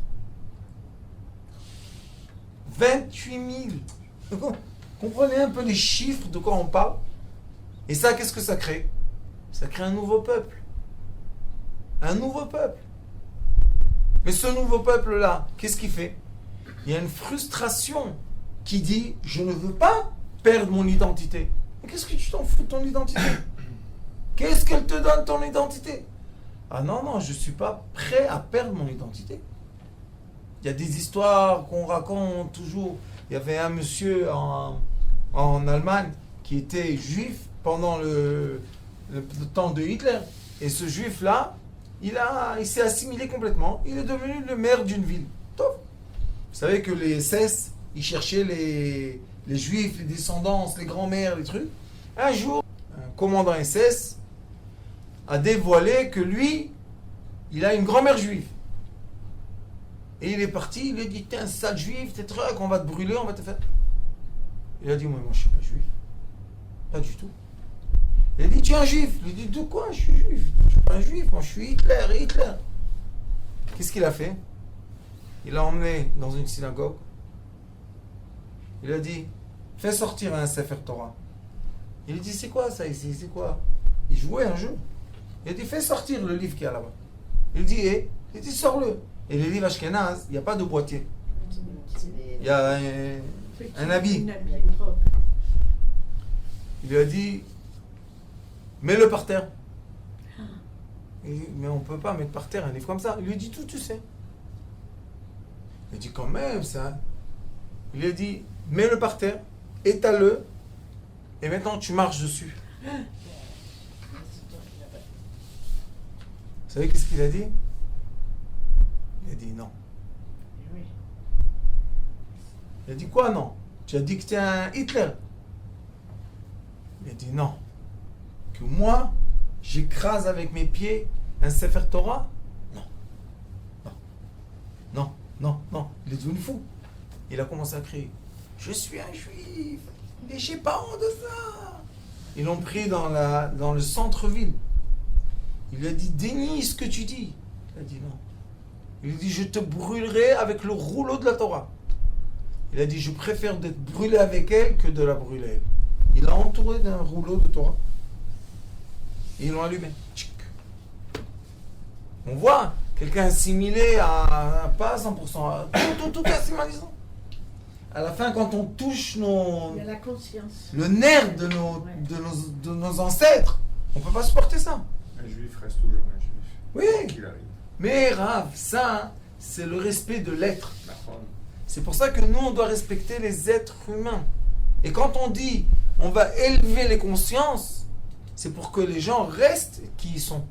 28 000. Comprenez un peu les chiffres de quoi on parle. Et ça, qu'est-ce que ça crée? Ça crée un nouveau peuple. Un nouveau peuple. Mais ce nouveau peuple-là, qu'est-ce qu'il fait? Il y a une frustration qui dit « Je ne veux pas perdre mon identité ». Mais qu'est-ce que tu t'en fous de ton identité? Qu'est-ce qu'elle te donne, ton identité? Ah non, je ne suis pas prêt à perdre mon identité. Il y a des histoires qu'on raconte toujours. Il y avait un monsieur en Allemagne qui était juif pendant le temps de Hitler. Et ce juif-là, il s'est assimilé complètement. Il est devenu le maire d'une ville. Top. Vous savez que les SS, ils cherchaient les juifs, les descendances, les grands-mères, les trucs. Un jour, un commandant SS a dévoilé que lui, il a une grand-mère juive. Et il est parti, il a dit, t'es un sale juif, t'es truc, on va te brûler, on va te faire... Il a dit, moi je suis pas juif. Pas du tout. Il a dit, tu es un juif. Il a dit, de quoi je suis juif? Je suis pas un juif, moi je suis Hitler. Qu'est-ce qu'il a fait? Il l'a emmené dans une synagogue. Il a dit, fais sortir un Sefer Torah. Il a dit, c'est quoi ça ici? C'est quoi? Il jouait un jeu. Il a dit, fais sortir le livre qui est là-bas. Il dit, sors-le. Et les livres Ashkenaz, il n'y a pas de boîtier. Il y a un habit. Il lui a dit, mets-le par terre. Il dit, mais on ne peut pas mettre par terre un livre comme ça. Il lui a dit, tout tu sais. Il a dit, quand même, ça. Il lui a dit, mets-le par terre, étale-le, et maintenant tu marches dessus. Vous savez qu'est-ce qu'il a dit? Il a dit non. Il a dit quoi non? Tu as dit que tu es un Hitler. Il a dit non. Que moi, j'écrase avec mes pieds un Sefer Torah? Non. Il est devenu fou. Il a commencé à crier, je suis un juif et j'ai pas honte de ça. Ils l'ont pris dans le centre-ville. Il lui a dit, dénie ce que tu dis. Il a dit non. Il lui a dit, je te brûlerai avec le rouleau de la Torah. Il a dit, je préfère d'être brûlé avec elle que de la brûler elle. Il l'a entouré d'un rouleau de Torah. Et ils l'ont allumé. Tchic. On voit quelqu'un assimilé à pas 100%, tout assimilisant. À la fin, quand on touche Il y a la conscience. le nerf de nos ancêtres, on ne peut pas supporter ça. Un juif reste toujours un juif. Oui. Quoi qu'il arrive. Mais Rav, ça, c'est le respect de l'être. La forme. C'est pour ça que nous, on doit respecter les êtres humains. Et quand on dit, on va élever les consciences, c'est pour que les gens restent qui ils sont.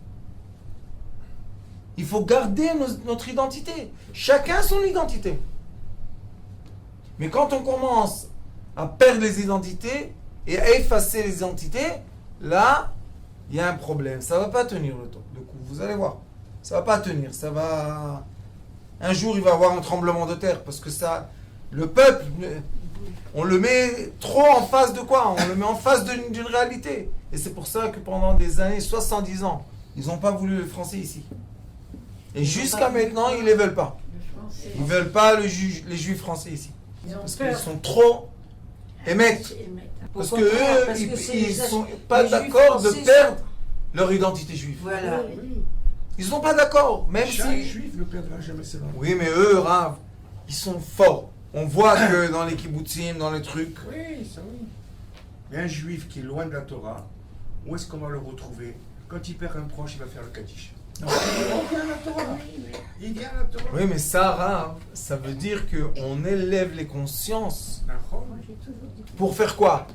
Il faut garder notre identité. Chacun son identité. Mais quand on commence à perdre les identités et à effacer les identités, là, il y a un problème. Ça ne va pas tenir le coup. Vous allez voir. Ça ne va pas tenir. Ça va... Un jour, il va y avoir un tremblement de terre. Parce que ça... Le peuple, on le met trop en face de quoi? On le met en face d'une réalité. Et c'est pour ça que pendant des années, 70 ans, ils n'ont pas voulu le français ici. Et jusqu'à maintenant, ils ne les veulent pas. Ils ne veulent pas les juifs français ici. Parce qu'ils sont trop émettes. Parce qu'eux, ils ne sont pas d'accord de perdre leur identité juive. Voilà. Oui. Ils sont pas d'accord, même Chaque si... juif ne perdra jamais ses valeurs. Oui, mais eux, Rav, ils sont forts. On voit que dans les kibbutzim, dans les trucs... Oui, ça oui. Mais un juif qui est loin de la Torah, où est-ce qu'on va le retrouver? Quand il perd un proche, il va faire le kadish. Il vient à la Torah. Il vient à la Torah. Oui, mais ça, Rav, ça veut dire qu'on élève les consciences. D'accord. Moi, j'ai toujours dit que Pour faire quoi?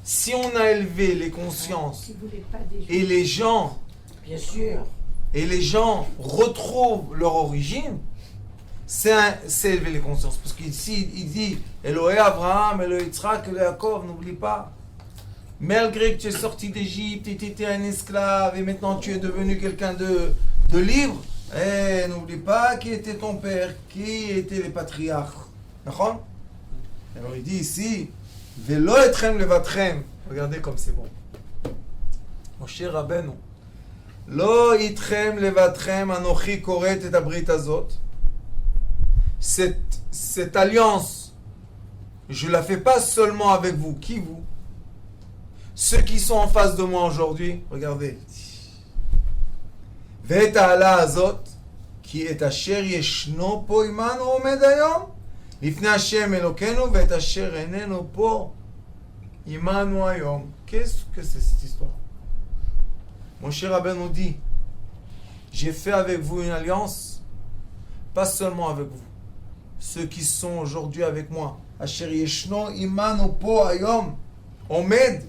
Si on a élevé les consciences si vous voulez pas des et les gens... Bien sûr. Et les gens retrouvent leur origine, c'est élever les consciences. Parce qu'ici, il dit Elohé Abraham, Elohé Yitzhak, Elohé Yaakov, n'oublie pas. Malgré que tu es sorti d'Égypte et tu étais un esclave et maintenant tu es devenu quelqu'un de libre, n'oublie pas qui était ton père, qui étaient les patriarches. D'accord? Alors il dit ici Velo etrem levatrem. Regardez comme c'est bon. Moshe Rabbeinu. לא איתכם לבדכם אנוכי כורת את הברית הזאת. Cette alliance, je la fais pas seulement avec vous. Qui vous? Ceux qui sont en face de moi aujourd'hui. Regardez. ואת העלה הזאת, כי את אשר ישנו פה עמנו עומד היום, לפני השם אלוקינו, ואת אשר איננו פה עמנו היום. Qu'est-ce que c'est cette histoire? Moshe Rabbeinu dit, j'ai fait avec vous une alliance, pas seulement avec vous, ceux qui sont aujourd'hui avec moi. Asher yeshno imanu po hayom, omed,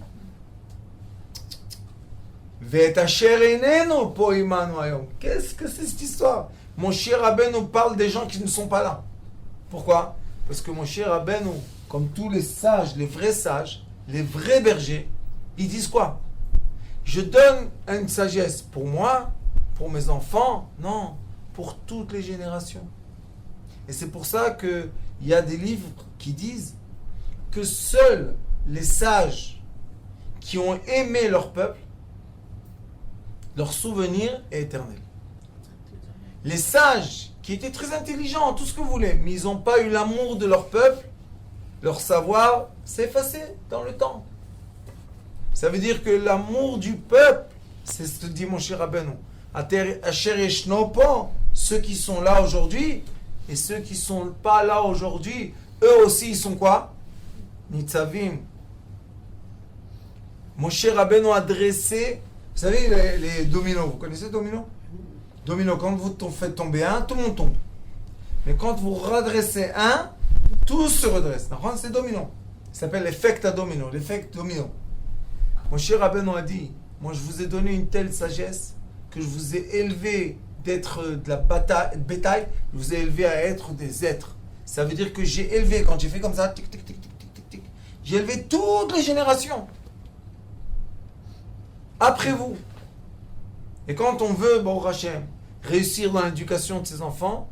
ve'et asher enenu po imanu hayom. Qu'est-ce que c'est cette histoire? Moshe Rabbeinu parle des gens qui ne sont pas là. Pourquoi? Parce que Moshe Rabbeinu, comme tous les sages, les vrais bergers, ils disent quoi? Je donne une sagesse pour moi, pour mes enfants, non, pour toutes les générations. Et c'est pour ça qu'il y a des livres qui disent que seuls les sages qui ont aimé leur peuple, leur souvenir est éternel. Les sages qui étaient très intelligents, tout ce que vous voulez, mais ils n'ont pas eu l'amour de leur peuple, leur savoir s'est effacé dans le temps. Ça veut dire que l'amour du peuple, c'est ce que dit Moshe Rabbeinu. Asher yeshno po, ceux qui sont là aujourd'hui, et ceux qui ne sont pas là aujourd'hui, eux aussi, ils sont quoi? Nitzavim. Moshe Rabbeinu a dressé, vous savez, les dominos. Vous connaissez domino? Domino, quand vous faites tomber un, tout le monde tombe. Mais quand vous redressez un, tout se redresse. C'est domino. Ça s'appelle l'effet à domino, l'effet domino. Moshe Rabbeinu a dit, moi je vous ai donné une telle sagesse que je vous ai élevé d'être de la bétail, je vous ai élevé à être des êtres. Ça veut dire que j'ai élevé, quand j'ai fait comme ça, tic, tic, tic, tic, tic, tic, tic, j'ai élevé toutes les générations. Après vous. Et quand on veut, bon Hachem, réussir dans l'éducation de ses enfants,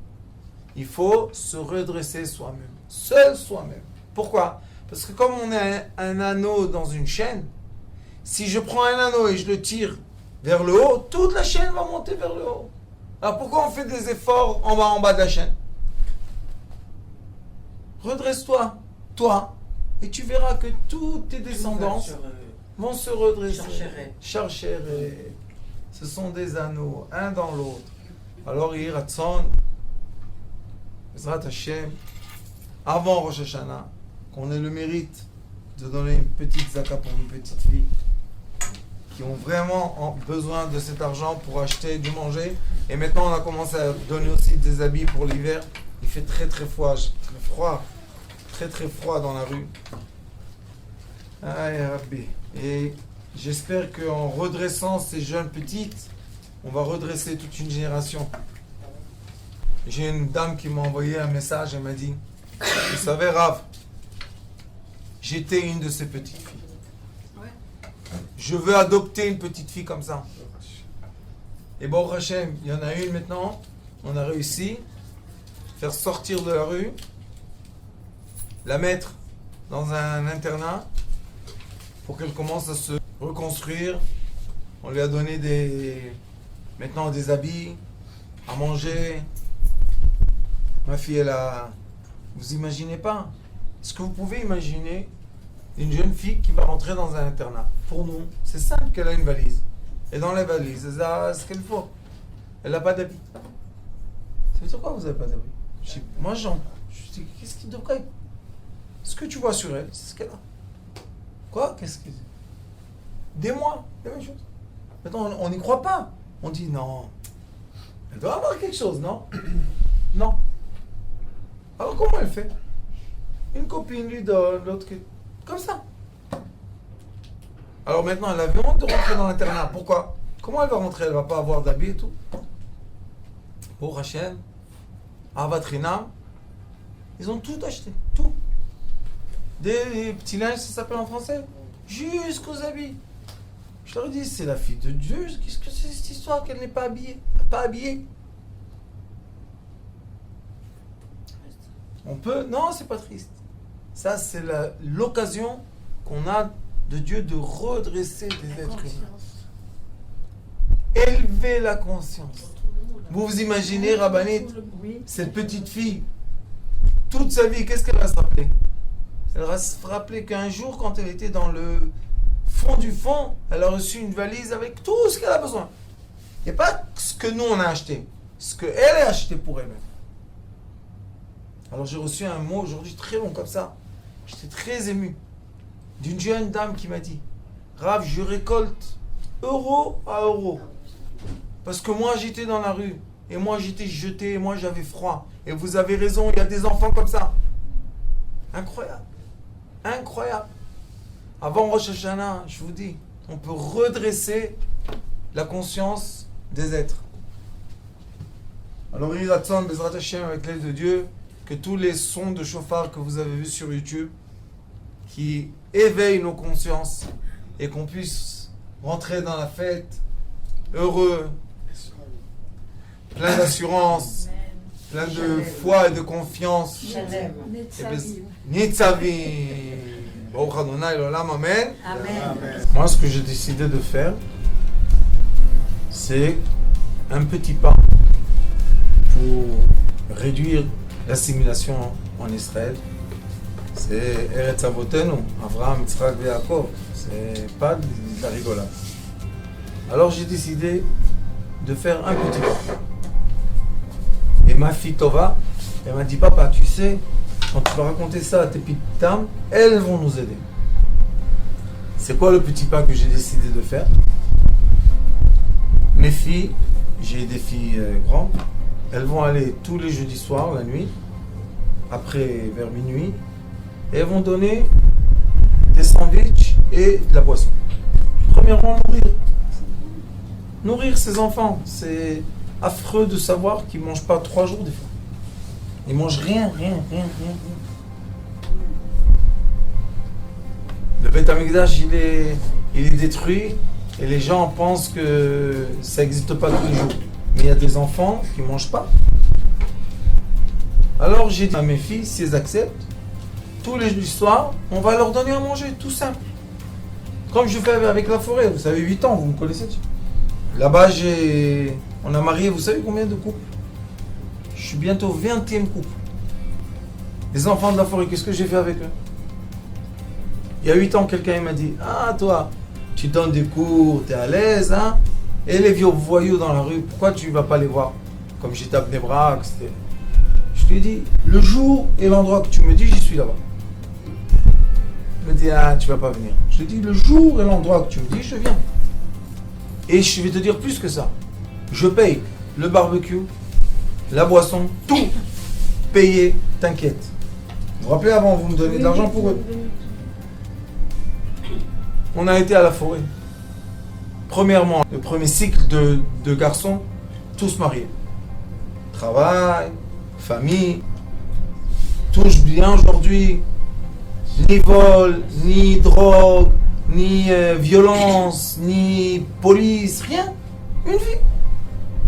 il faut se redresser soi-même. Seul soi-même. Pourquoi? Parce que comme on est un anneau dans une chaîne, si je prends un anneau et je le tire vers le haut, toute la chaîne va monter vers le haut. Alors pourquoi on fait des efforts en bas de la chaîne? Redresse-toi, toi, et tu verras que tous tes descendants vont se redresser. Charchéret. Ce sont des anneaux, un dans l'autre. Alors, Yiratzon, Bezrat Hashem, avant Rosh Hashanah, qu'on ait le mérite de donner une petite zaka pour une petite fille qui ont vraiment besoin de cet argent pour acheter du manger. Et maintenant, on a commencé à donner aussi des habits pour l'hiver. Il fait très froid dans la rue. Aïe, Rabbi. Et j'espère qu'en redressant ces jeunes petites, on va redresser toute une génération. J'ai une dame qui m'a envoyé un message, elle m'a dit, vous savez, Rav, j'étais une de ces petites filles. Je veux adopter une petite fille comme ça. Et bon, Hachem, il y en a une maintenant. On a réussi à faire sortir de la rue, la mettre dans un internat pour qu'elle commence à se reconstruire. On lui a donné maintenant des habits, à manger. Ma fille, elle a... Vous imaginez pas? Est-ce que vous pouvez imaginer une jeune fille qui va rentrer dans un internat? Pour nous, c'est simple qu'elle a une valise. Et dans les valises, c'est ce qu'elle faut. Elle n'a pas d'habit. Ça veut dire quoi, vous n'avez pas d'habit? Moi, je dis, qu'est-ce qui devrait? Ce que tu vois sur elle, c'est ce qu'elle a. Quoi? Qu'est-ce que c'est? Des mois, la même chose. Maintenant, on n'y croit pas. On dit, non, elle doit avoir quelque chose, non? Non. Alors, comment elle fait? Une copine lui donne, l'autre... Comme ça. Alors maintenant, elle avait honte de rentrer dans l'internat. Pourquoi? Comment elle va rentrer? Elle va pas avoir d'habits et tout. Pour Hachem, Avatrina, ils ont tout acheté. Tout. Des petits linges, ça s'appelle en français. Jusqu'aux habits. Je leur dis, c'est la fille de Dieu. Qu'est-ce que c'est cette histoire qu'elle n'est pas habillée? Pas habillée. On peut... Non, c'est pas triste. Ça, c'est l'occasion qu'on a de Dieu de redresser des êtres humains. Élever la conscience. Vous vous imaginez, Rabbanit, cette petite fille, toute sa vie, qu'est-ce qu'elle va se rappeler? Elle va se rappeler qu'un jour, quand elle était dans le fond du fond, elle a reçu une valise avec tout ce qu'elle a besoin. Il n'y a pas ce que nous, on a acheté. Ce qu'elle a acheté pour elle-même. Alors j'ai reçu un mot aujourd'hui très long comme ça. J'étais très ému. D'une jeune dame qui m'a dit, Rav, je récolte euro à euro. Parce que moi j'étais dans la rue. Et moi j'étais jeté. Et moi j'avais froid. Et vous avez raison, il y a des enfants comme ça. Incroyable. Incroyable. Avant Rosh Hashanah, je vous dis, on peut redresser la conscience des êtres. Alors il attend Bezrat Hashem avec l'aide de Dieu que tous les sons de chauffard que vous avez vus sur YouTube qui éveillent nos consciences et qu'on puisse rentrer dans la fête heureux, plein d'assurance, plein de foi et de confiance. Nitzavim. Baruch Adonai l'olam, amen. Moi, ce que j'ai décidé de faire, c'est un petit pas pour réduire l'assimilation en Israël. C'est Eretz Avotenu, Avraham, Yitzhak et Yaakov. C'est pas de la rigolade. Alors j'ai décidé de faire un petit pas. Et ma fille Tova, elle m'a dit, papa, tu sais, quand tu vas raconter ça à tes petites dames, elles vont nous aider. C'est quoi le petit pas que j'ai décidé de faire? Mes filles, j'ai des filles grandes, elles vont aller tous les jeudis soirs, la nuit, après vers minuit, et elles vont donner des sandwichs et de la boisson. Premièrement, nourrir ses enfants. C'est affreux de savoir qu'ils ne mangent pas 3 jours des fois. Ils ne mangent rien. Le Beth Amikdash, il est détruit et les gens pensent que ça n'existe pas tous les jours. Mais il y a des enfants qui ne mangent pas. Alors j'ai dit à mes filles, si elles acceptent, tous les soirs, on va leur donner à manger, tout simple. Comme je fais avec la forêt, vous savez, 8 ans, vous me connaissez. Là-bas, on a marié, vous savez combien de couples? Je suis bientôt 20e couple. Les enfants de la forêt, qu'est-ce que j'ai fait avec eux? Il y a 8 ans, quelqu'un m'a dit, ah toi, tu donnes des cours, tu es à l'aise, hein? Et les vieux voyous dans la rue, pourquoi tu ne vas pas les voir? Comme j'étais à Bnei Brak, je lui ai dit, le jour et l'endroit que tu me dis, j'y suis là-bas. Il me dit, ah, tu ne vas pas venir. Je lui ai dit, le jour et l'endroit que tu me dis, je viens. Et je vais te dire plus que ça. Je paye le barbecue, la boisson, tout payé, t'inquiète. Vous vous rappelez avant, vous me donnez de l'argent pour eux. On a été à la forêt. Premièrement, le premier cycle de garçons, tous mariés. Travail, famille, touche bien aujourd'hui. Ni vol, ni drogue, ni violence, ni police, rien. Une vie.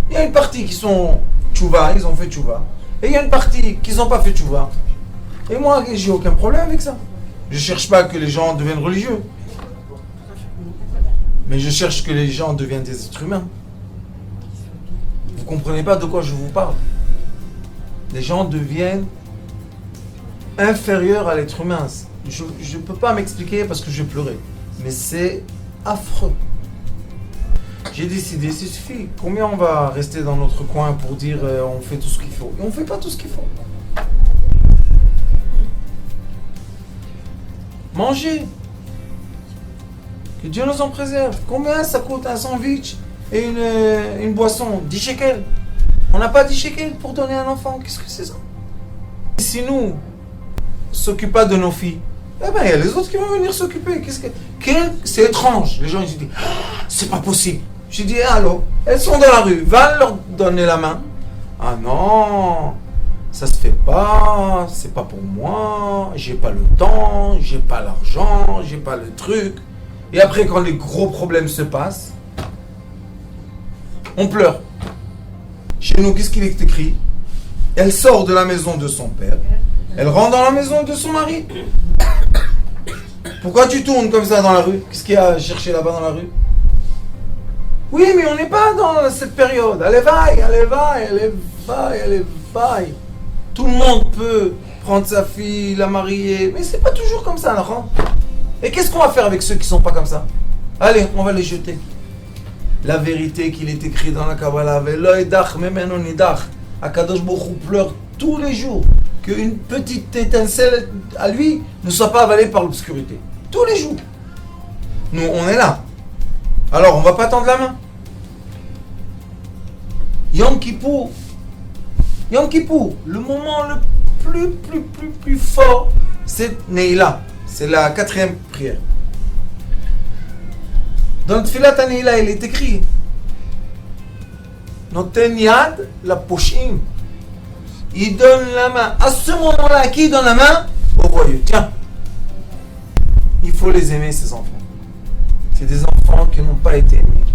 Il y a une partie qui sont tchouva, ils ont fait tchouva. Et il y a une partie qui n'ont pas fait tchouva. Et moi, j'ai aucun problème avec ça. Je ne cherche pas que les gens deviennent religieux. Mais je cherche que les gens deviennent des êtres humains. Vous ne comprenez pas de quoi je vous parle. Les gens deviennent inférieurs à l'être humain. Je ne peux pas m'expliquer parce que je pleurais. Mais c'est affreux. J'ai décidé, ça suffit. Combien on va rester dans notre coin pour dire on fait tout ce qu'il faut? Et on fait pas tout ce qu'il faut. Manger. Que Dieu nous en préserve. Combien ça coûte un sandwich et une boisson? 10 shekels. On n'a pas 10 shekels pour donner à un enfant. Qu'est-ce que c'est ça? Et si nous ne s'occupons pas de nos filles, eh ben il y a les autres qui vont venir s'occuper. C'est étrange. Les gens ils disent c'est pas possible. Je dis allô, elles sont dans la rue, va leur donner la main. Ah non, ça se fait pas, c'est pas pour moi, j'ai pas le temps, j'ai pas l'argent, j'ai pas le truc. Et après quand les gros problèmes se passent, on pleure. Chez nous, qu'est-ce qu'il est écrit? Elle sort de la maison de son père, elle rentre dans la maison de son mari. Pourquoi tu tournes comme ça dans la rue? Qu'est-ce qu'il y a à chercher là-bas dans la rue? Oui, mais on n'est pas dans cette période. Allez, vaille, allez, vaille, allez, vaille, allez, vaille. Tout le monde peut prendre sa fille, la marier, mais c'est pas toujours comme ça, non? Et qu'est-ce qu'on va faire avec ceux qui sont pas comme ça? Allez, on va les jeter. La vérité qu'il est écrit dans la Kabbalah, Akadosh Baruch Hu pleure tous les jours qu'une petite étincelle à lui ne soit pas avalée par l'obscurité. Tous les jours. Nous, on est là. Alors, on va pas tendre la main. Yom Kippour, le moment le plus fort, c'est Neila. C'est la 4e prière. Dans Tfilat Neila, il est écrit Noten Yad la Poshim. Il donne la main. À ce moment-là, qui donne la main? Au voyeux. Tiens, il faut les aimer, ces enfants. C'est des enfants qui n'ont pas été aimés.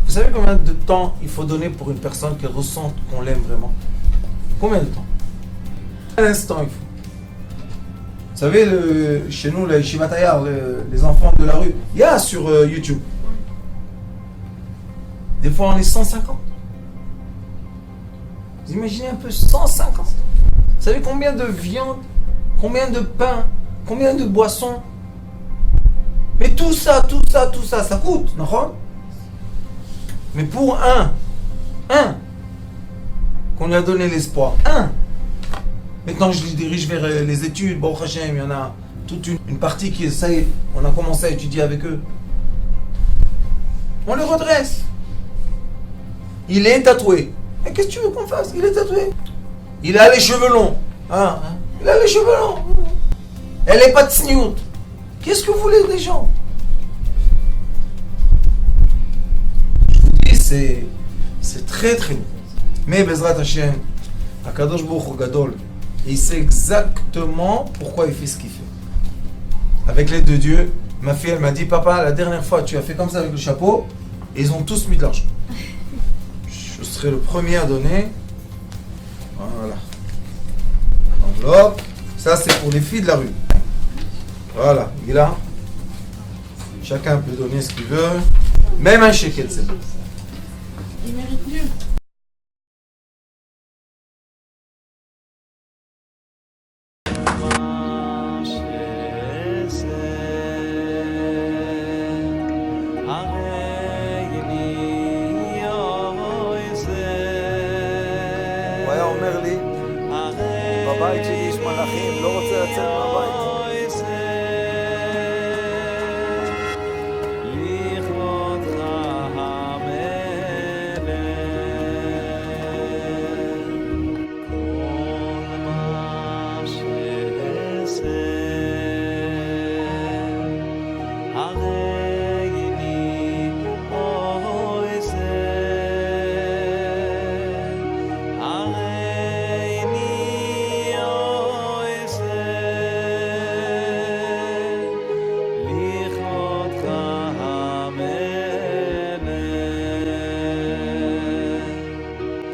Vous savez combien de temps il faut donner pour une personne qui ressente qu'on l'aime vraiment? Combien de temps? Un instant il faut. Vous savez, chez nous, les Shivatayar, les enfants de la rue, il y a sur YouTube. Des fois, on est 150. Vous imaginez un peu 150. Vous savez combien de viande, combien de pain, combien de boissons? Mais tout ça, ça coûte, non? Mais pour un qu'on lui a donné l'espoir, maintenant je les dirige vers les études, Baruch Hashem, il y en a toute une partie qui est, ça y est, on a commencé à étudier avec eux. On le redresse. Il est tatoué. Et qu'est-ce que tu veux qu'on fasse? Il est tatoué. Il a les cheveux longs. Il a les cheveux longs. Elle n'est pas de sniout. Qu'est-ce que vous voulez des gens? Je vous dis, c'est très très bon. Mais Bezrat Hashem, Akadosh Baruch Hu Gadol, il sait exactement pourquoi il fait ce qu'il fait. Avec l'aide de Dieu, ma fille elle m'a dit, papa, la dernière fois tu as fait comme ça avec le chapeau, et ils ont tous mis de l'argent. Je serai le premier à donner. Voilà. Enveloppe. Ça c'est pour les filles de la rue. Voilà, il est là. Chacun peut donner ce qu'il veut. Même un shekel, c'est bon. Il mérite mieux. הוא היה אומר לי, בבית שלי יש מלאכים, לא רוצה לצאת מהבית.